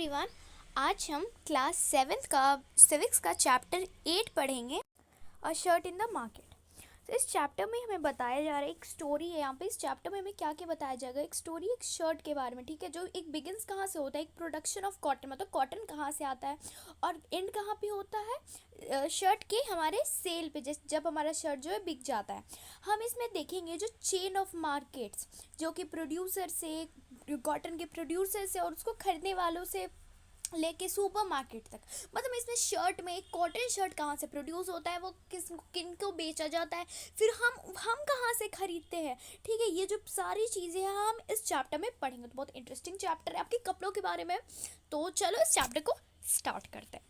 Everyone. आज हम class seventh का सिविक्स का चैप्टर 8 पढ़ेंगे, अ शर्ट इन द मार्केट। तो इस चैप्टर में हमें बताया जा रहा है, एक स्टोरी है यहाँ पे। इस चैप्टर में हमें क्या क्या बताया जाएगा, एक स्टोरी, एक शर्ट के बारे में, ठीक है। जो एक बिगिंस कहाँ से होता है, एक प्रोडक्शन ऑफ कॉटन, मतलब कॉटन कहाँ से आता है, और एंड कहाँ पे होता है शर्ट के हमारे सेल पे, जब हमारा शर्ट जो है बिक जाता है। हम इसमें देखेंगे जो चेन ऑफ मार्केट्स, जो कि प्रोड्यूसर से, कॉटन के प्रोड्यूसर से और उसको खरीदने वालों से लेके सुपर मार्केट तक, मतलब इसमें शर्ट में एक कॉटन शर्ट कहाँ से प्रोड्यूस होता है, वो किन को बेचा जाता है, फिर हम कहाँ से खरीदते हैं, ठीक है। ये जो सारी चीज़ें हैं हम इस चैप्टर में पढ़ेंगे। तो बहुत इंटरेस्टिंग चैप्टर है आपके कपड़ों के बारे में। तो चलो इस चैप्टर को स्टार्ट करते हैं।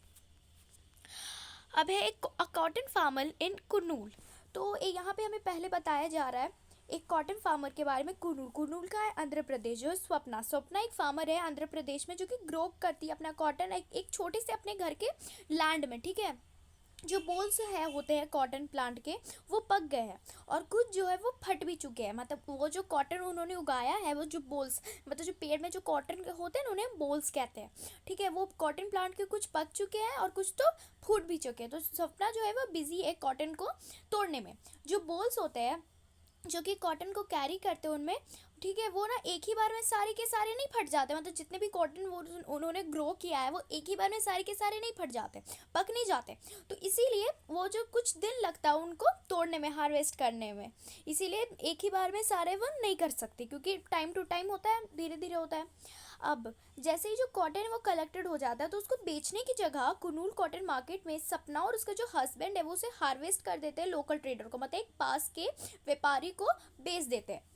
अब है एक कॉटन फार्मर इन कुर्नूल। तो यहाँ पे हमें पहले बताया जा रहा है एक कॉटन फार्मर के बारे में। कुर्नूल का है आंध्र प्रदेश। जो स्वप्ना एक फार्मर है आंध्र प्रदेश में, जो कि ग्रो करती है अपना कॉटन एक छोटे से अपने घर के लैंड में, ठीक है। जो बोल्स है होते हैं कॉटन प्लांट के, वो पक गए हैं और कुछ जो है वो फट भी चुके हैं। मतलब वो जो कॉटन उन्होंने उगाया है, वो जो बोल्स, मतलब जो पेड़ में जो कॉटन होते हैं उन्हें बोल्स कहते हैं, ठीक है। वो कॉटन प्लांट के कुछ पक चुके हैं और कुछ तो फूट भी चुके हैं। तो सपना जो है वो बिजी है कॉटन को तोड़ने में। जो बोल्स होते हैं जो कि कॉटन को कैरी करते हैं उनमें, ठीक है, वो ना एक ही बार में सारे के सारे नहीं फट जाते। मतलब जितने भी कॉटन वो उन्होंने ग्रो किया है, वो एक ही बार में सारे के सारे नहीं फट जाते, पक नहीं जाते। तो इसीलिए वो जो कुछ दिन लगता है उनको तोड़ने में, हार्वेस्ट करने में, इसीलिए एक ही बार में सारे वो नहीं कर सकते, क्योंकि टाइम टू टाइम होता है, धीरे धीरे होता है। अब जैसे ही जो कॉटन है वो कलेक्टेड हो जाता है, तो उसको बेचने की जगह कुर्नूल कॉटन मार्केट में सपना और उसका जो हस्बैंड है वो उसे हार्वेस्ट कर देते हैं लोकल ट्रेडर को, मतलब एक पास के व्यापारी को बेच देते हैं।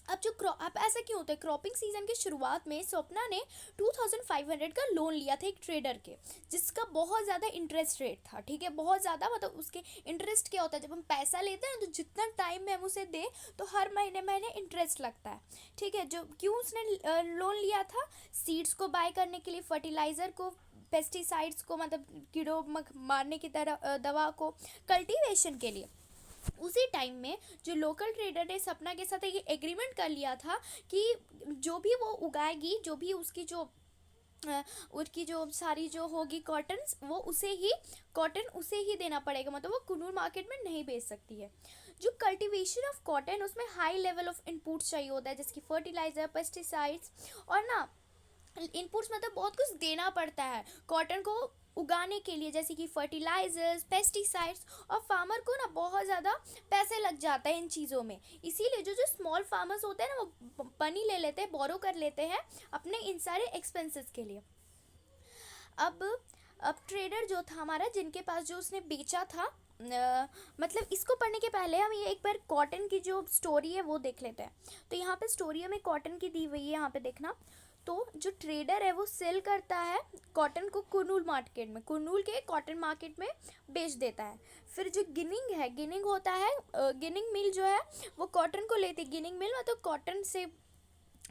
अब ऐसा क्यों होता है, क्रॉपिंग सीजन की शुरुआत में स्वप्ना ने 2500 का लोन लिया था एक ट्रेडर के, जिसका बहुत ज़्यादा इंटरेस्ट रेट था, ठीक है, बहुत ज़्यादा। मतलब उसके इंटरेस्ट क्या होता है, जब हम पैसा लेते हैं तो जितना टाइम में हम उसे दें तो हर महीने महीने इंटरेस्ट लगता है, ठीक है। जो क्यों उसने लोन लिया था, सीड्स को बाय करने के लिए, फर्टिलाइज़र को, पेस्टिसाइड्स को, मतलब कीड़ों मारने की तरह दवा को, कल्टीवेशन के लिए। उसी टाइम में जो लोकल ट्रेडर ने सपना के साथ एक एग्रीमेंट कर लिया था कि जो भी वो उगाएगी, जो भी उसकी जो सारी जो होगी कॉटन, वो कॉटन उसे ही देना पड़ेगा, मतलब वो कुर्नूल मार्केट में नहीं बेच सकती है। जो कल्टीवेशन ऑफ कॉटन, उसमें हाई लेवल ऑफ इनपुट्स चाहिए होता है, जैसे कि फर्टिलाइजर, पेस्टिसाइड्स, और ना इनपुट्स मतलब बहुत कुछ देना पड़ता है कॉटन को उगाने के लिए, जैसे कि फर्टिलाइजर्स, पेस्टिसाइड्स, और फार्मर को ना बहुत ज़्यादा पैसे लग जाता है इन चीज़ों में। इसीलिए जो जो स्मॉल फार्मर्स होते हैं ना, वो मनी ले लेते हैं, बोरो कर लेते हैं अपने इन सारे एक्सपेंसेस के लिए। अब अब ट्रेडर जो था हमारा, जिनके पास जो उसने बेचा था, मतलब इसको पढ़ने के पहले हम ये एक बार कॉटन की जो स्टोरी है वो देख लेते हैं। तो यहाँ पे स्टोरी हमें कॉटन की दी हुई है, यहाँ पे देखना। तो जो ट्रेडर है वो सेल करता है कॉटन को कुर्नूल मार्केट में, कुर्नूल के कॉटन मार्केट में बेच देता है। फिर जो गिनिंग होता है, गिनिंग मिल जो है वो कॉटन को लेती है। गिनिंग मिल मतलब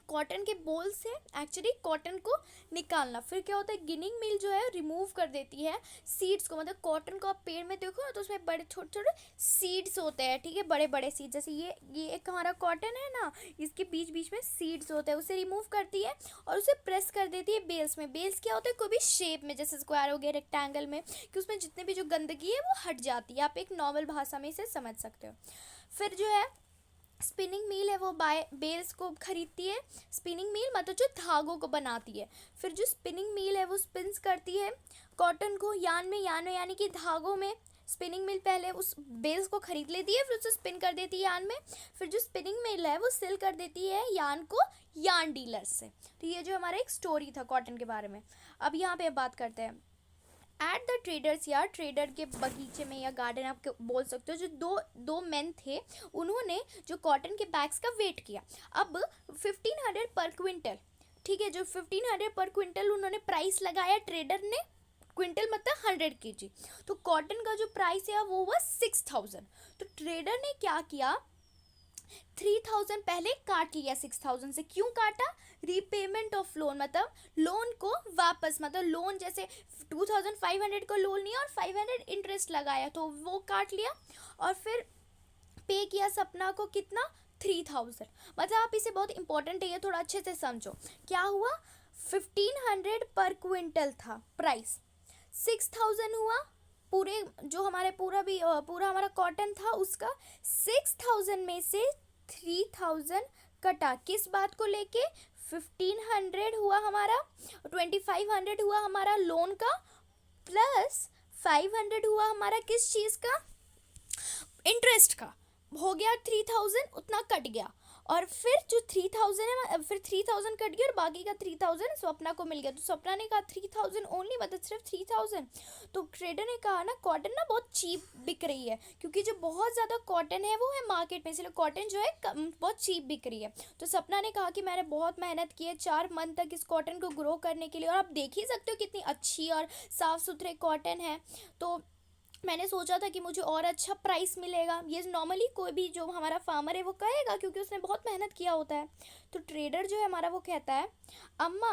कॉटन के बोल से एक्चुअली कॉटन को निकालना। फिर क्या होता है, गिनिंग मिल जो है रिमूव कर देती है सीड्स को, मतलब कॉटन को आप पेड़ में देखो ना तो उसमें बड़े छोटे छोटे सीड्स होते हैं, ठीक है, बड़े बड़े सीड्स। जैसे ये एक हमारा कॉटन है ना, इसके बीच बीच में सीड्स होते हैं, उसे रिमूव करती है और उसे प्रेस कर देती है बेल्स में। बेल्स क्या होता है, कोई भी शेप में, जैसे स्क्वायर हो गया, रेक्टेंगल में, कि उसमें जितने भी जो गंदगी है वो हट जाती है। आप एक नॉर्मल भाषा में इसे समझ सकते हो। फिर जो है स्पिनिंग मिल है वो बेल्स को खरीदती है। स्पिनिंग मिल मतलब जो धागों को बनाती है। फिर जो स्पिनिंग मिल है वो स्पिन्स करती है कॉटन को यान में यानी कि धागों में। स्पिनिंग मिल पहले उस बेल्स को खरीद लेती है, फिर उसे स्पिन कर देती है यान में। फिर जो स्पिनिंग मिल है वो सेल कर देती है यान को यान डीलर्स से। तो ये जो हमारा एक स्टोरी था कॉटन के बारे में। अब यहाँ पे बात करते हैं at the traders yard, trader के बगीचे में या गार्डन आप बोल सकते हो। जो दो मेन थे, उन्होंने जो कॉटन के बैग्स का वेट किया। अब 1500 पर क्विंटल, ठीक है, जो 1500 पर क्विंटल उन्होंने प्राइस लगाया ट्रेडर ने। क्विंटल मतलब 100 kg। तो कॉटन का जो प्राइस है वो हुआ 6000। तो ट्रेडर ने क्या किया, 3000 पहले काट लिया 6000 से। क्यों काटा, रीपेमेंट ऑफ लोन, मतलब लोन को वापस, मतलब लोन जैसे 2500 को लोन लिया और 500 इंटरेस्ट लगाया, तो वो काट लिया। और फिर पे किया सपना को कितना, 3000। मतलब आप इसे, बहुत इंपॉर्टेंट है ये, थोड़ा अच्छे से समझो क्या हुआ। 1500 पर क्विंटल था प्राइस, 6000 हुआ पूरे जो हमारे पूरा हमारा कॉटन था उसका, 6000 में से 3000 कटा, किस बात को लेके, 1500 हुआ हमारा, 2500 हुआ हमारा लोन का, प्लस 500 हुआ हमारा किस चीज़ का, इंटरेस्ट का, हो गया 3000, उतना कट गया। और फिर जो 3000 है, फिर 3000 कट गया और बाकी का 3000 स्वप्ना को मिल गया। तो स्वप्ना ने कहा 3000 ओनली, मतलब सिर्फ 3000। तो ट्रेडर ने कहा ना कॉटन ना बहुत चीप बिक रही है, क्योंकि जो बहुत ज़्यादा कॉटन है वो है मार्केट में, इसलिए कॉटन जो है बहुत चीप बिक रही है। तो सपना ने कहा कि मैंने बहुत मेहनत की है 4 मंथ तक इस कॉटन को ग्रो करने के लिए, और आप देख ही सकते हो कितनी अच्छी और साफ़ सुथरे कॉटन है। तो मैंने सोचा था कि मुझे और अच्छा प्राइस मिलेगा, ये नॉर्मली कोई भी जो हमारा फार्मर है वो कहेगा, क्योंकि उसने बहुत मेहनत किया होता है। तो ट्रेडर जो है हमारा वो कहता है अम्मा,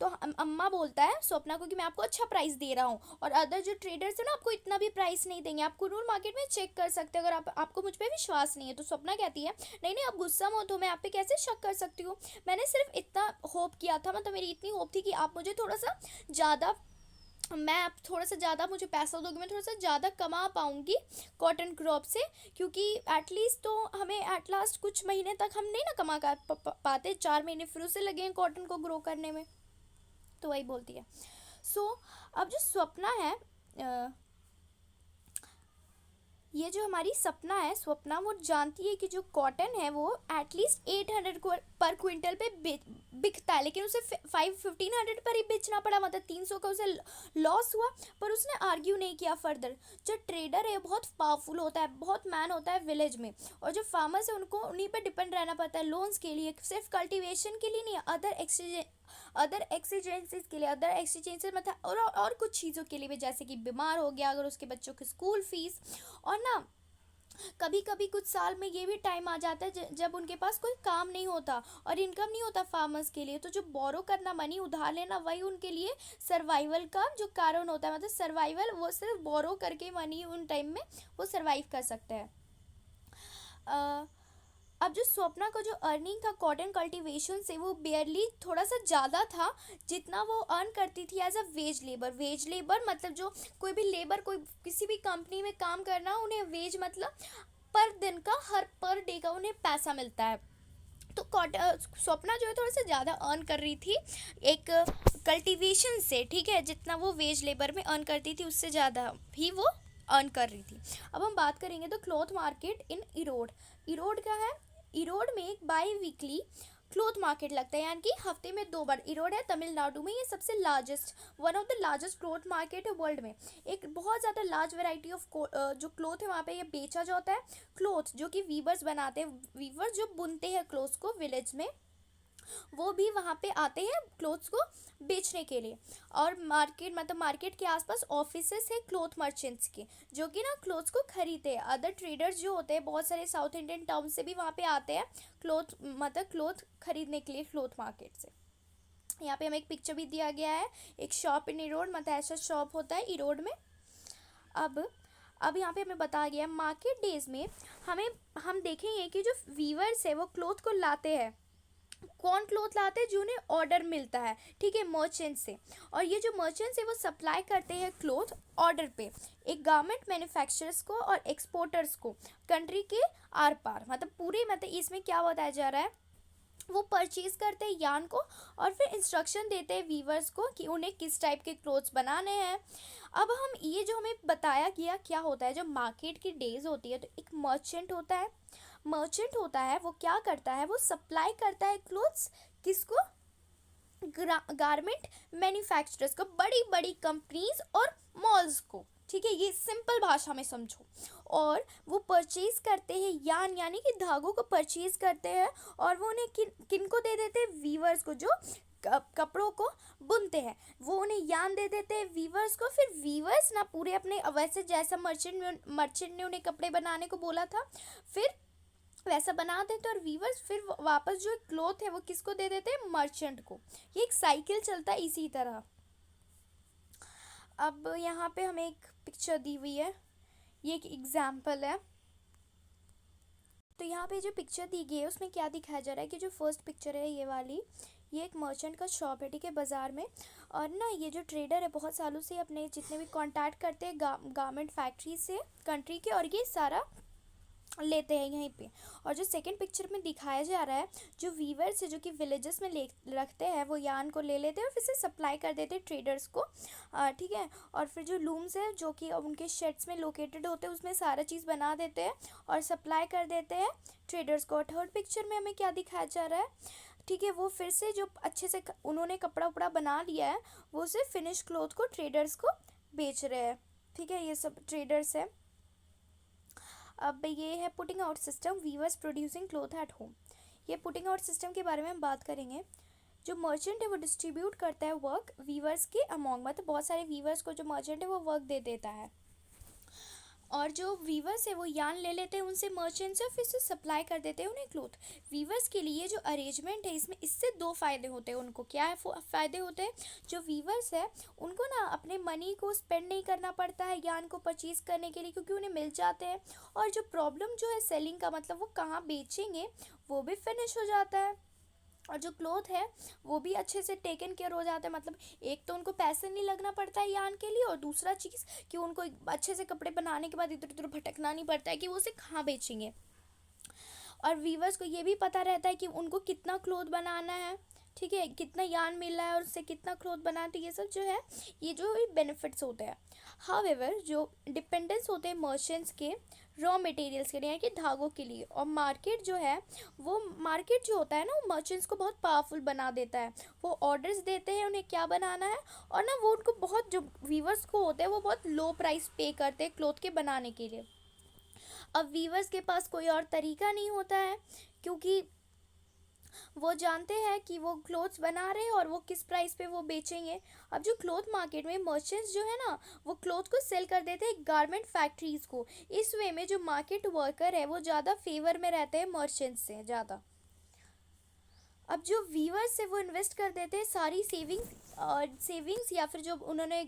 तो अम्मा बोलता है स्वप्ना को कि मैं आपको अच्छा प्राइस दे रहा हूँ, और अदर जो ट्रेडर्स है ना आपको इतना भी प्राइस नहीं देंगे, आपको रूल मार्केट में चेक कर सकते हो, अगर आपको मुझ पर विश्वास नहीं है। तो स्वप्ना कहती है नहीं नहीं, आप गुस्सा मत हो, मैं आप पे कैसे शक कर सकती हूँ, मैंने सिर्फ इतना होप किया था, मतलब मेरी इतनी होप थी कि आप मुझे थोड़ा सा ज़्यादा, मैं अब थोड़ा सा ज़्यादा मुझे पैसा दोगे, मैं थोड़ा सा ज़्यादा कमा पाऊँगी कॉटन क्रॉप से, क्योंकि एटलीस्ट तो हमें एट लास्ट कुछ महीने तक हम नहीं ना कमा कर पाते, 4 महीने फिर उसे लगे हैं कॉटन को ग्रो करने में। तो वही बोलती है। सो अब जो स्वप्ना है, ये जो हमारी सपना है, स्वप्ना, वो जानती है कि जो कॉटन है वो एटलीस्ट 800 पर क्विंटल पे बिकता है, लेकिन उसे 1500 पर ही बेचना पड़ा, मतलब 300 का उसे लॉस हुआ। पर उसने आर्ग्यू नहीं किया फर्दर। जो ट्रेडर है बहुत पावरफुल होता है, बहुत मैन होता है विलेज में, और जो फार्मर्स है उनको उन्हीं पर डिपेंड रहना पड़ता है लोन्स के लिए, सिर्फ कल्टीवेशन के लिए नहीं, अदर एक्सीजेंसेस के लिए, अदर एक्सीजेंसेस मतलब और कुछ चीज़ों के लिए भी, जैसे कि बीमार हो गया अगर उसके बच्चों की स्कूल फीस, और ना कभी कभी कुछ साल में ये भी टाइम आ जाता है जब उनके पास कोई काम नहीं होता और इनकम नहीं होता फार्मर्स के लिए, तो जो बोरो करना, मनी उधार लेना, वही उनके लिए सर्वाइवल का जो कारण होता है, मतलब सर्वाइवल, वो सिर्फ बोरो करके मनी उन टाइम में वो सर्वाइव कर सकते हैं। अब जो स्वप्ना का जो अर्निंग था कॉटन कल्टीवेशन से, वो बेयरली थोड़ा सा ज़्यादा था जितना वो अर्न करती थी एज अ वेज लेबर मतलब जो कोई भी लेबर, कोई किसी भी कंपनी में काम करना, उन्हें वेज मतलब पर दिन का, हर पर डे का उन्हें पैसा मिलता है। तो स्वप्ना जो है थोड़ा सा ज़्यादा अर्न कर रही थी एक कल्टीवेशन से, ठीक है, जितना वो वेज लेबर में अर्न करती थी उससे ज़्यादा ही वो अर्न कर रही थी। अब हम बात करेंगे तो क्लॉथ मार्केट इन इरोड का है। इरोड में एक बाई वीकली क्लॉथ मार्केट लगता है, यानी कि हफ्ते में 2 बार। इरोड है तमिलनाडु में, ये सबसे largest, one of the largest cloth market है वर्ल्ड में। एक बहुत ज़्यादा लार्ज वैरायटी ऑफ जो क्लॉथ है वहाँ पे ये बेचा जाता है। क्लॉथ जो कि वीवर्स बनाते हैं, वीवर्स जो बुनते हैं क्लॉथ्स को विलेज में, वो भी वहाँ पे आते हैं क्लोथ्स को बेचने के लिए। और मार्केट मतलब मार्केट के आसपास ऑफिसेस है क्लॉथ मर्चेंट्स के, जो कि ना क्लोथ्स को खरीदते हैं। अदर ट्रेडर्स जो होते हैं बहुत सारे साउथ इंडियन टाउन से भी वहाँ पे आते हैं क्लॉथ खरीदने के लिए क्लॉथ मार्केट से। यहाँ पे हमें एक पिक्चर भी दिया गया है, एक शॉप इन इरोड, मतलब ऐसा शॉप होता है इरोड में। अब यहाँ पे हमें बताया गया है मार्केट डेज में हम देखेंगे कि जो वीवर्स है वो क्लॉथ को लाते हैं। कौन क्लॉथ लाते हैं? जो उन्हें ऑर्डर मिलता है, ठीक है, मर्चेंट से। और ये जो मर्चेंट्स है वो सप्लाई करते हैं क्लॉथ ऑर्डर पे एक गारमेंट मैन्युफैक्चरर्स को और एक्सपोर्टर्स को कंट्री के आर पार, मतलब पूरे, मतलब इसमें क्या बताया जा रहा है, वो परचेज करते हैं यार्न को और फिर इंस्ट्रक्शन देते हैं वीवर्स को कि उन्हें किस टाइप के क्लोथ्स बनाने हैं। अब हम ये जो हमें बताया गया क्या होता है, जब मार्केट की डेज होती है तो एक मर्चेंट होता है, वो क्या करता है, वो सप्लाई करता है क्लोथ्स किसको, गारमेंट मैन्युफैक्चरर्स को, बड़ी बड़ी कंपनीज और मॉल्स को, ठीक है, ये सिंपल भाषा में समझो। और वो परचेज करते हैं यान, यानी कि धागों को परचेज करते हैं, और वो उन्हें किन को दे देते हैं, वीवर्स को, जो कपड़ों को बुनते हैं, वो उन्हें यान दे देते हैं वीवर्स को। फिर वीवर्स ना पूरे अपने वैसे जैसा मर्चेंट ने उन्हें कपड़े बनाने को बोला था, फिर वैसा बना देते, और वीवर्स फिर वापस जो क्लॉथ है वो किसको दे देते हैं, मर्चेंट को। ये एक साइकिल चलता है इसी तरह। अब यहाँ पे हमें एक पिक्चर दी हुई है, ये एक एग्जाम्पल है। तो यहाँ पे जो पिक्चर दी गई है उसमें क्या दिखाया जा रहा है कि जो फर्स्ट पिक्चर है ये वाली, ये एक मर्चेंट का शॉप है, ठीक है, बाज़ार में। और ना ये जो ट्रेडर है बहुत सालों से अपने जितने भी कांटेक्ट करते हैं गारमेंट फैक्ट्री से कंट्री के, और ये सारा लेते हैं यहीं पे। और जो सेकंड पिक्चर में दिखाया जा रहा है, जो वीवर्स है जो कि विलेजेस में ले रखते हैं, वो यान को ले लेते हैं और फिर से सप्लाई कर देते हैं ट्रेडर्स को, ठीक है। और फिर जो लूम्स है जो कि उनके शेड्स में लोकेटेड होते हैं, उसमें सारा चीज़ बना देते हैं और सप्लाई कर देते हैं ट्रेडर्स को। और थर्ड पिक्चर में हमें क्या दिखाया जा रहा है, ठीक है, वो फिर से जो अच्छे से उन्होंने कपड़ा उपड़ा बना लिया है, वो सिर्फ फिनिश क्लॉथ को ट्रेडर्स को बेच रहे हैं, ठीक है। ये सब ट्रेडर्स है। अब ये है putting out system, weavers producing cloth at home. ये पुटिंग आउट सिस्टम के बारे में हम बात करेंगे। जो मर्चेंट है वो डिस्ट्रीब्यूट करता है वर्क वीवर्स के अमोंग, मतलब बहुत सारे वीवर्स को जो मर्चेंट है वो वर्क दे देता है। और जो वीवर्स है वो यान ले लेते हैं उनसे मर्चेंट से, फिर से सप्लाई कर देते हैं उन्हें क्लोथ। वीवर्स के लिए जो अरेंजमेंट है इसमें इससे दो फ़ायदे होते हैं उनको। क्या है फ़ायदे होते हैं, जो वीवर्स है उनको ना अपने मनी को स्पेंड नहीं करना पड़ता है यान को परचेज़ करने के लिए, क्योंकि उन्हें मिल जाते हैं। और जो प्रॉब्लम जो है सेलिंग का, मतलब वो कहाँ बेचेंगे, वो भी फिनिश हो जाता है। और जो क्लोथ है वो भी अच्छे से टेकन केयर हो जाता है, मतलब एक तो उनको पैसे नहीं लगना पड़ता है यान के लिए, और दूसरा चीज़ कि उनको अच्छे से कपड़े बनाने के बाद इधर उधर भटकना नहीं पड़ता है कि वो उसे कहाँ बेचेंगे। और वीवर्स को ये भी पता रहता है कि उनको कितना क्लोथ बनाना है, ठीक है, कितना यान मिल रहा है और उससे कितना क्लोथ बनाना है। तो ये सब जो है ये जो बेनिफिट्स होते हैं। हाउएवर जो डिपेंडेंस होते हैं मर्चेंट्स के रॉ मटेरियल्स के लिए, यानी कि धागों के लिए, और मार्केट जो है वो मार्केट जो होता है ना वो मर्चेंट्स को बहुत पावरफुल बना देता है। वो ऑर्डर्स देते हैं उन्हें क्या बनाना है, और ना वो उनको बहुत, जो वीवर्स को होते हैं वो बहुत लो प्राइस पे करते हैं क्लोथ के बनाने के लिए। अब वीवर्स के पास कोई और तरीका नहीं होता है, क्योंकि वो जानते हैं कि वो क्लोथ्स बना रहे हैं और वो किस प्राइस पे वो बेचेंगे। अब जो क्लोथ मार्केट में मर्चेंट्स जो है ना वो क्लोथ को सेल कर देते हैं गारमेंट फैक्ट्रीज़ को। इस वे में जो मार्केट वर्कर है वो ज़्यादा फेवर में रहते हैं मर्चेंट्स से ज़्यादा। अब जो वीवर्स है वो इन्वेस्ट कर देते हैं सारी सेविंग्स या फिर जो उन्होंने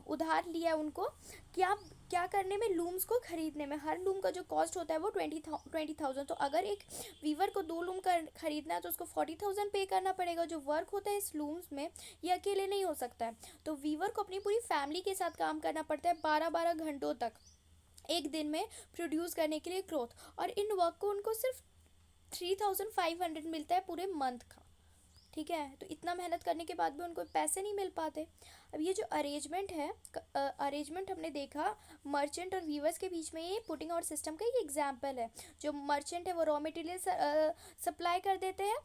उधार लिया है उनको क्या क्या करने में, लूम्स को ख़रीदने में। हर लूम का जो कॉस्ट होता है वो 20,000। तो अगर एक वीवर को 2 लूम कर ख़रीदना है तो उसको 40,000 पे करना पड़ेगा। जो वर्क होता है इस लूम्स में ये अकेले नहीं हो सकता है, तो वीवर को अपनी पूरी फैमिली के साथ काम करना पड़ता है 12-12 घंटों तक एक दिन में प्रोड्यूस करने के लिए क्लॉथ। और इन वर्क को उनको सिर्फ 3,500 मिलता है पूरे मंथ का, ठीक है। तो इतना मेहनत करने के बाद भी उनको पैसे नहीं मिल पाते। अब ये जो अरेंजमेंट है, अरेंजमेंट हमने देखा मर्चेंट और वीवर्स के बीच में, ये पुटिंग आउट सिस्टम का ये एग्जांपल है। जो मर्चेंट है वो रॉ मटेरियल सप्लाई कर देते हैं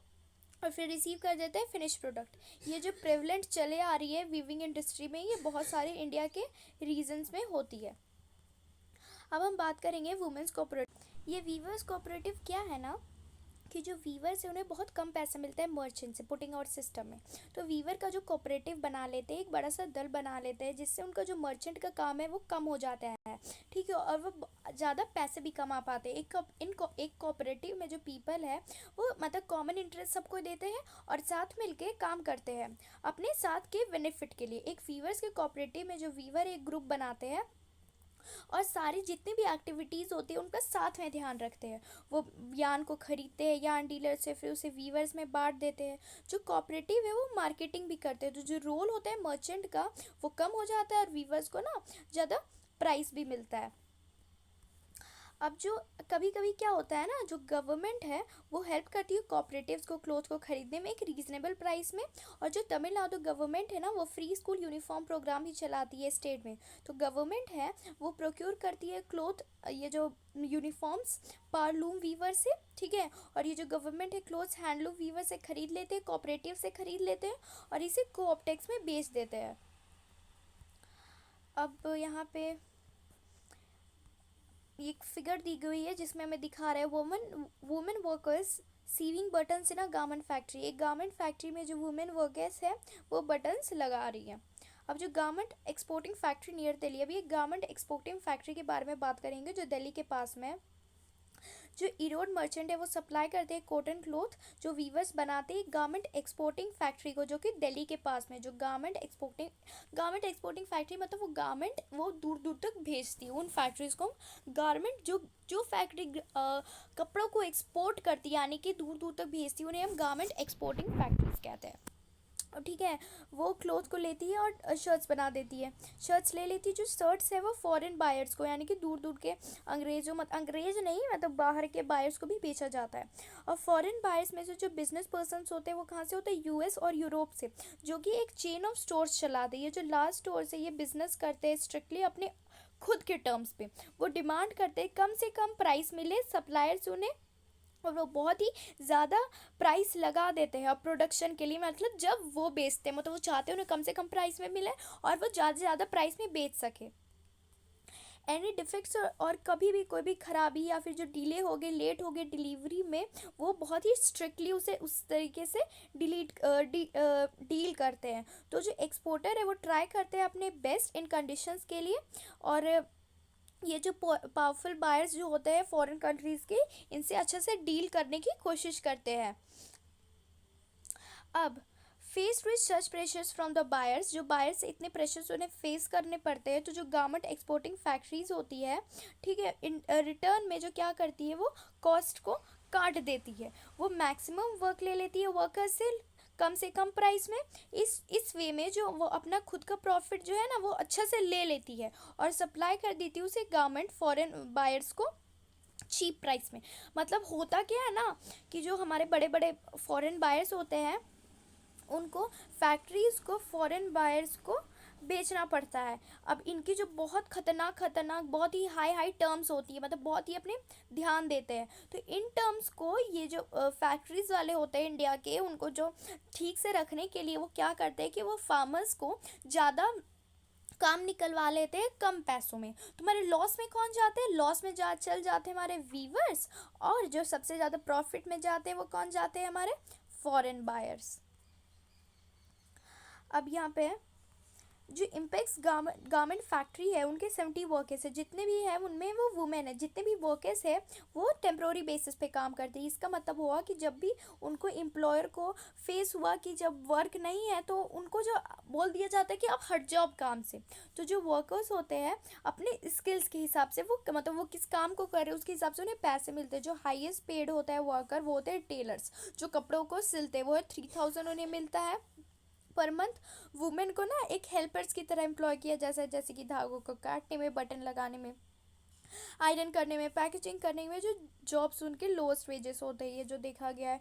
और फिर रिसीव कर देते हैं फिनिश प्रोडक्ट। ये जो प्रेवलेंट चले आ रही है वीविंग इंडस्ट्री में, ये बहुत सारे इंडिया के रीजन्स में होती है। अब हम बात करेंगे वुमेंस कोऑपरेटिव। ये वीवर्स कोऑपरेटिव क्या है ना, कि जो वीवर्स है उन्हें बहुत कम पैसा मिलता है मर्चेंट से पुटिंग आउट सिस्टम में। तो वीवर का जो कोऑपरेटिव बना लेते हैं, एक बड़ा सा दल बना लेते हैं, जिससे उनका जो मर्चेंट का काम है वो कम हो जाता है, ठीक है। और वो ज़्यादा पैसे भी कमा पाते हैं। एक कोऑपरेटिव में जो पीपल है वो मतलब कॉमन इंटरेस्ट सबको देते हैं और साथ मिलके काम करते हैं अपने साथ के बेनिफिट के लिए। एक वीवर्स के कोऑपरेटिव में जो वीवर एक ग्रुप बनाते हैं और सारी जितनी भी एक्टिविटीज़ होती है उनका साथ में ध्यान रखते हैं। वो यान को ख़रीदते हैं यान डीलर से, फिर उसे वीवर्स में बांट देते हैं। जो कोऑपरेटिव है वो मार्केटिंग भी करते हैं। तो जो रोल होता है मर्चेंट का वो कम हो जाता है और वीवर्स को ना ज़्यादा प्राइस भी मिलता है। अब जो कभी कभी क्या होता है ना, जो गवर्नमेंट है वो हेल्प करती है कोऑपरेटिव्स को क्लोथ को ख़रीदने में एक रीज़नेबल प्राइस में। और जो तमिलनाडु गवर्नमेंट है ना वो फ्री स्कूल यूनिफॉर्म प्रोग्राम भी चलाती है स्टेट में। तो गवर्नमेंट है वो प्रोक्योर करती है क्लोथ, ये जो यूनिफॉर्म्स पारलूम वीवर से, ठीक है। और ये जो गवर्नमेंट है क्लोथ्स हैंडलूम वीवर से ख़रीद लेते हैं, कोऑपरेटिव से ख़रीद लेते हैं और इसे कोऑपटेक्स में बेच देते हैं। अब यहाँ पे एक फिगर दी गई है जिसमें हमें दिखा रहा है women workers sewing buttons in a garment factory. एक गारमेंट फैक्ट्री में जो वुमेन वर्कर्स है वो बटन्स लगा रही हैं। अब जो garment exporting factory near Delhi, अभी एक गारमेंट एक्सपोर्टिंग फैक्ट्री के बारे में बात करेंगे जो दिल्ली के पास में है। जो इरोड मर्चेंट है वो सप्लाई करते हैं कॉटन क्लॉथ, जो वीवर्स बनाते हैं गारमेंट एक्सपोर्टिंग फैक्ट्री को, जो कि दिल्ली के पास में, जो गारमेंट एक्सपोर्टिंग फैक्ट्री मतलब वो गारमेंट वो दूर दूर तक भेजती है, उन फैक्ट्रीज को गारमेंट जो जो फैक्ट्री कपड़ों को एक्सपोर्ट करती है यानी कि दूर दूर तक भेजती है, उन्हें हम गारमेंट एक्सपोर्टिंग फैक्ट्रीज कहते हैं। और ठीक है, वो क्लोथ को लेती है और शर्ट्स बना देती है, शर्ट्स ले लेती है। जो शर्ट्स है वो फॉरेन बायर्स को यानी कि दूर दूर के अंग्रेज नहीं मतलब बाहर के बायर्स को भी बेचा जाता है। और फॉरेन बायर्स में से जो बिजनेस पर्सनस होते हैं वो कहाँ से होते हैं, यूएस और यूरोप से, जो कि एक चेन ऑफ स्टोर्स चलाते हैं। ये जो लार्ज स्टोर्स है ये बिजनेस करते हैं स्ट्रिक्टली अपने खुद के टर्म्स पे, वो डिमांड करते हैं कम से कम प्राइस मिले सप्लायर्स उन्हें, और वो बहुत ही ज़्यादा प्राइस लगा देते हैं और प्रोडक्शन के लिए, मतलब जब वो बेचते हैं मतलब वो चाहते हैं उन्हें कम से कम प्राइस में मिले और वो ज़्यादा से ज़्यादा प्राइस में बेच सके। एनी डिफेक्ट्स और कभी भी कोई भी खराबी या फिर जो डिले हो गए लेट हो गए डिलीवरी में, वो बहुत ही स्ट्रिक्टली उसे उस तरीके से डील करते हैं। तो जो एक्सपोर्टर है वो ट्राई करते हैं अपने बेस्ट इन कंडीशंस के लिए, और ये जो पावरफुल बायर्स जो होते हैं फॉरेन कंट्रीज़ के, इनसे अच्छे से डील करने की कोशिश करते हैं। अब face with such pressures from the buyers, जो बायर्स इतने प्रेशर्स उन्हें फेस करने पड़ते हैं, तो जो गारमेंट एक्सपोर्टिंग फैक्ट्रीज होती है, ठीक है, इन रिटर्न में जो क्या करती है वो कॉस्ट को काट देती है, वो मैक्सिमम वर्क ले लेती है वर्कर से कम प्राइस में। इस वे में जो वो अपना खुद का प्रॉफिट जो है ना वो अच्छा से ले लेती है और सप्लाई कर देती है उसे गारमेंट फॉरेन बायर्स को चीप प्राइस में। मतलब होता क्या है ना कि जो हमारे बड़े बड़े फॉरेन बायर्स होते हैं उनको फैक्ट्रीज़ को फॉरेन बायर्स को बेचना पड़ता है। अब इनकी जो बहुत खतरनाक बहुत ही हाई टर्म्स होती है, मतलब बहुत ही अपने ध्यान देते हैं, तो इन टर्म्स को ये जो फैक्ट्रीज़ वाले होते हैं इंडिया के, उनको जो ठीक से रखने के लिए वो क्या करते हैं कि वो फार्मर्स को ज़्यादा काम निकलवा लेते हैं कम पैसों में। तुम्हारे लॉस में कौन जाते हैं, लॉस में चल जाते हैं हमारे वीवर्स, और जो सबसे ज़्यादा प्रॉफिट में जाते हैं वो कौन जाते हैं, हमारे फॉरेन बायर्स। अब यहाँ पे जो इम्पेक्स गारमेंट फैक्ट्री है उनके 70 वर्कर्स है, जितने भी हैं उनमें वो वुमेन है, जितने भी वर्कर्स है वो टेम्प्रोरी बेसिस पे काम करते हैं। इसका मतलब हुआ कि जब भी उनको एम्प्लॉयर को फेस हुआ कि जब वर्क नहीं है तो उनको जो बोल दिया जाता है कि आप हट जाओ काम से। तो जो वर्कर्स होते हैं अपने स्किल्स के हिसाब से वो मतलब वो किस काम को कर रहे हैं उसके हिसाब से उन्हें पैसे मिलते हैं। जो हाईएस्ट पेड होता है वर्कर वो होते हैं टेलर्स, जो कपड़ों को सिलते हैं, वो है 3000 उन्हें मिलता है पर मंथ। वुमेन को ना एक हेल्पर्स की तरह एम्प्लॉय किया जैसे कि धागों को काटने में, बटन लगाने में, आयरन करने में, पैकेजिंग करने में, जो जॉब्स उनके लोएस्ट वेजेस होते हैं। ये जो देखा गया है,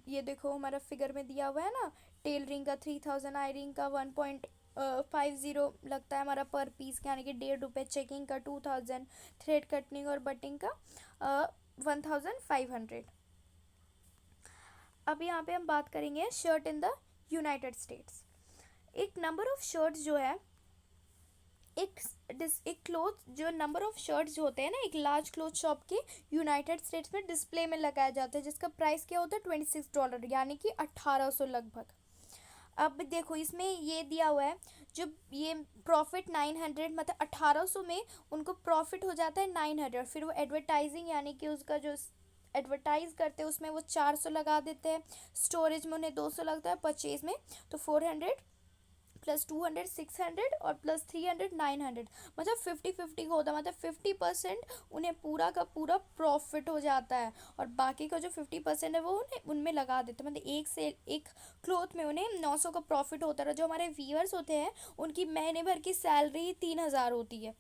ये देखो हमारा फिगर में दिया हुआ है ना, टेलरिंग का 3000, आयरिंग का 1.50 लगता है हमारा पर पीस, यानी कि 1.5 रुपये, चेकिंग का 2000, थ्रेड कटनिंग और बटिंग का 1500। अब यहाँ पे हम बात करेंगे shirt in the United states. एक नंबर ऑफ शर्ट्स जो है एक क्लोथ जो नंबर ऑफ शर्ट्स जो होते हैं ना एक लार्ज क्लोथ शॉप के यूनाइटेड स्टेट्स में डिस्प्ले में लगाया जाता है, जिसका प्राइस क्या होता है $26 यानी कि 1800 लगभग। अब देखो इसमें ये दिया हुआ है, जो ये प्रॉफिट 900 मतलब 1800 में उनको प्रॉफिट हो जाता है 900, फिर वो एडवर्टाइजिंग यानी कि उसका जो एडवर्टाइज करते हैं उसमें वो 400 लगा देते हैं, स्टोरेज में उन्हें 200 लगता है, परचेज में तो 400 प्लस 200 600 और प्लस 300 900, मतलब 50-50 होता है, मतलब 50% उन्हें पूरा का पूरा प्रॉफिट हो जाता है और बाकी का जो 50% है वो उन्हें उनमें लगा देते हैं। मतलब एक क्लॉथ में उन्हें 900 का प्रॉफिट होता है। जो हमारे व्यूअर्स होते हैं उनकी महीने भर की सैलरी 3000 होती है।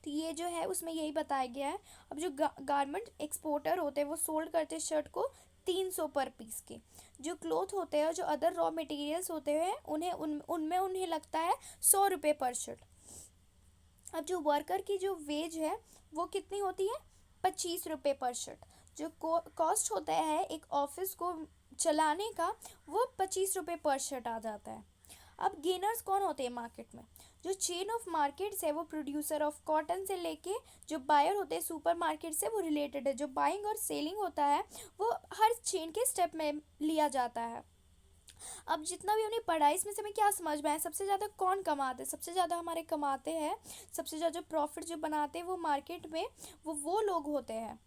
तो ये जो है उसमें यही बताया गया है। अब जो गारमेंट एक्सपोर्टर होते हैं वो सोल्ड करते हैं शर्ट को 300 पर पीस के। जो क्लोथ होते हैं जो अदर रॉ मटेरियल्स होते हैं उनमें उन्हें लगता है 100 रुपये पर शर्ट। अब जो वर्कर की जो वेज है वो कितनी होती है, 25 रुपये पर शर्ट। जो कॉस्ट होता है एक ऑफिस को चलाने का वो 25 रुपये पर शर्ट आ जाता है। अब गेनर्स कौन होते हैं मार्केट में, जो चेन ऑफ मार्केट्स है वो प्रोड्यूसर ऑफ कॉटन से लेके जो बायर होते हैं सुपर मार्केट से वो रिलेटेड है। जो बाइंग और सेलिंग होता है वो हर चेन के स्टेप में लिया जाता है। अब जितना भी हमने पढ़ाई इसमें से हमें क्या समझ में आया, सबसे ज़्यादा कौन कमाते हैं, सबसे ज़्यादा हमारे कमाते हैं, सबसे ज़्यादा जो प्रॉफिट जो बनाते हैं वो मार्केट में वो लोग होते हैं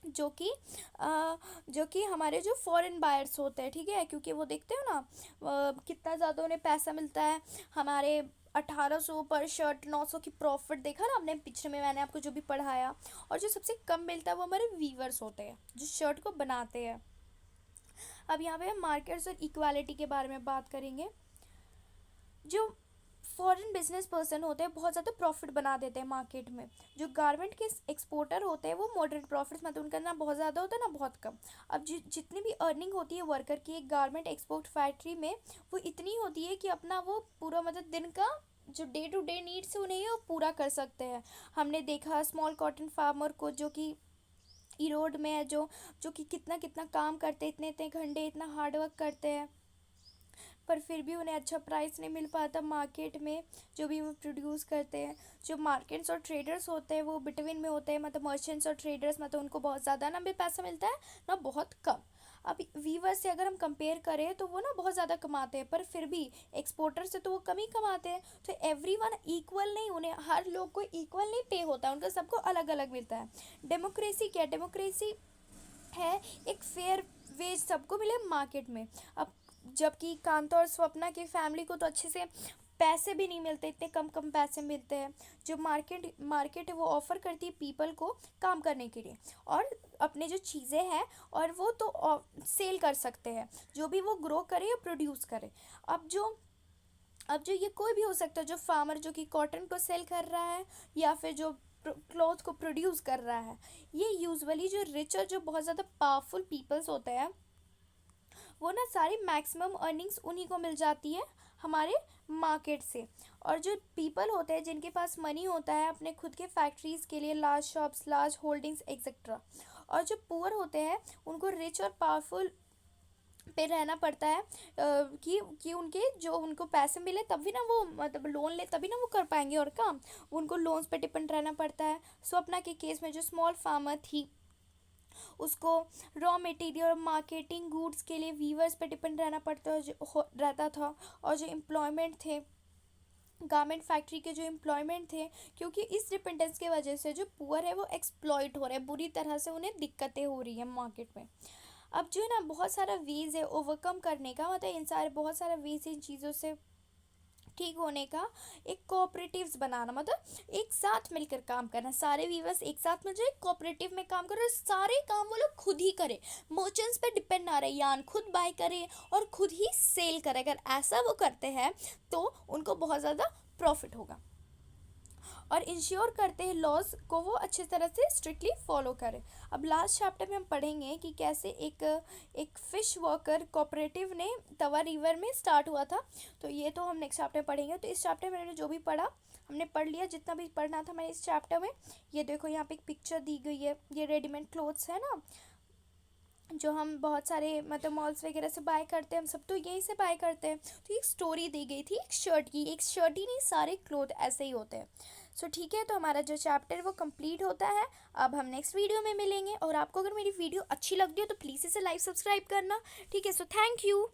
जो कि हमारे जो फॉरेन बायर्स होते हैं, ठीक है, क्योंकि वो देखते हो ना कितना ज़्यादा उन्हें पैसा मिलता है। हमारे 1800 पर शर्ट, 900 की प्रॉफिट देखा ना आपने पिक्चर में, मैंने आपको जो भी पढ़ाया। और जो सबसे कम मिलता है वो हमारे वीवर्स होते हैं जो शर्ट को बनाते हैं। अब यहाँ पे हम मार्केट्स और इक्वालिटी के बारे में बात करेंगे। जो फॉरेन बिजनेस पर्सन होते हैं बहुत ज़्यादा प्रॉफिट बना देते हैं मार्केट में। जो गारमेंट के एक्सपोर्टर होते हैं वो मॉडरेट प्रॉफिट्स, मतलब उनका ना बहुत ज़्यादा होता है ना बहुत कम। अब जितनी भी अर्निंग होती है वर्कर की एक गारमेंट एक्सपोर्ट फैक्ट्री में, वो इतनी होती है कि अपना वो पूरा मतलब दिन का जो डे टू डे नीड्स है उन्हें वो पूरा कर सकते हैं। हमने देखा स्मॉल कॉटन फार्मर को जो कि ईरोड में है, जो कि कितना कितना काम करते हैं, इतने इतने घंटे इतना हार्डवर्क करते हैं, पर फिर भी उन्हें अच्छा प्राइस नहीं मिल पाता मार्केट में जो भी वो प्रोड्यूस करते हैं। जो मार्केट्स और ट्रेडर्स होते हैं वो बिटवीन में होते हैं, मतलब मर्चेंट्स और ट्रेडर्स, मतलब उनको बहुत ज़्यादा ना भी पैसा मिलता है ना बहुत कम। अब वीवर से अगर हम कंपेयर करें तो वो ना बहुत ज़्यादा कमाते हैं, पर फिर भी एक्सपोर्टर से तो वो कम ही कमाते हैं। तो एवरीवन इक्वल नहीं, उन्हें हर लोग को इक्वल नहीं पे होता है, उनका सबको अलग अलग मिलता है। डेमोक्रेसी क्या, डेमोक्रेसी है एक फेयर वेज सबको मिले मार्केट में। अब जबकि कांता और स्वप्ना की फैमिली को तो अच्छे से पैसे भी नहीं मिलते, इतने कम कम पैसे मिलते हैं। जो मार्केट है वो ऑफ़र करती है पीपल को काम करने के लिए और अपने जो चीज़ें हैं, और वो तो सेल कर सकते हैं जो भी वो ग्रो करे या प्रोड्यूस करे। अब जो ये कोई भी हो सकता है, जो फार्मर जो कि कॉटन को सेल कर रहा है या फिर जो क्लॉथ को प्रोड्यूस कर रहा है, ये यूजुअली जो रिच और जो बहुत ज़्यादा पावरफुल पीपल्स होते हैं वो ना सारी मैक्सिमम अर्निंग्स उन्हीं को मिल जाती है हमारे मार्केट से। और जो पीपल होते हैं जिनके पास मनी होता है अपने खुद के फैक्ट्रीज़ के लिए, large shops, large holdings etcetera. और जो पुअर होते हैं उनको रिच और पावरफुल पे रहना पड़ता है कि उनको पैसे मिले तभी ना वो मतलब लोन ले तभी ना वो कर पाएंगे और काम, उनको लोन्स पे डिपेंड रहना पड़ता है। स्वप्ना के केस में जो स्मॉल फार्मर थी उसको रॉ मटेरियल और मार्केटिंग गुड्स के लिए वीवर्स पे डिपेंड रहना रहता था। और जो एम्प्लॉयमेंट थे, गारमेंट फैक्ट्री के जो एम्प्लॉयमेंट थे, क्योंकि इस डिपेंडेंस की वजह से जो पुअर है वो एक्सप्लॉइट हो रहे हैं, बुरी तरह से उन्हें दिक्कतें हो रही हैं मार्केट में। अब जो है ना बहुत सारा वेज है ओवरकम करने का, मतलब इन सारे बहुत सारा वेज है इन चीज़ों से ठीक होने का। एक कोऑपरेटिव्स बनाना, मतलब एक साथ मिलकर काम करना, सारे वीवर्स एक साथ मिल जाए कोऑपरेटिव में काम करो, सारे काम वो लोग खुद ही करे, मर्चेंट्स पे डिपेंड ना रहे, यान खुद बाय करे और खुद ही सेल करे। अगर ऐसा वो करते हैं तो उनको बहुत ज़्यादा प्रॉफिट होगा। और इंश्योर करते हैं लॉज को वो अच्छे तरह से स्ट्रिक्टली फॉलो करें। अब लास्ट चैप्टर में हम पढ़ेंगे कि कैसे एक फ़िश वर्कर कोऑपरेटिव ने तवा रिवर में स्टार्ट हुआ था। तो ये तो हम नेक्स्ट चैप्टर में पढ़ेंगे। तो इस चैप्टर में मैंने जो भी पढ़ा हमने पढ़ लिया, जितना भी पढ़ना था मैंने इस चैप्टर में। ये देखो यहाँ पे एक पिक्चर दी गई है, ये रेडीमेड क्लोथ्स है ना जो हम बहुत सारे मतलब मॉल्स वगैरह से बाय करते हैं, हम सब तो यहीं से बाय करते हैं। तो एक स्टोरी दी गई थी एक शर्ट की, एक शर्ट ही नहीं सारे क्लोथ ऐसे ही होते हैं। सो ठीक है, तो हमारा जो चैप्टर वो कंप्लीट होता है। अब हम नेक्स्ट वीडियो में मिलेंगे, और आपको अगर मेरी वीडियो अच्छी लगती है तो प्लीज़ इसे लाइक सब्सक्राइब करना, ठीक है। So thank you.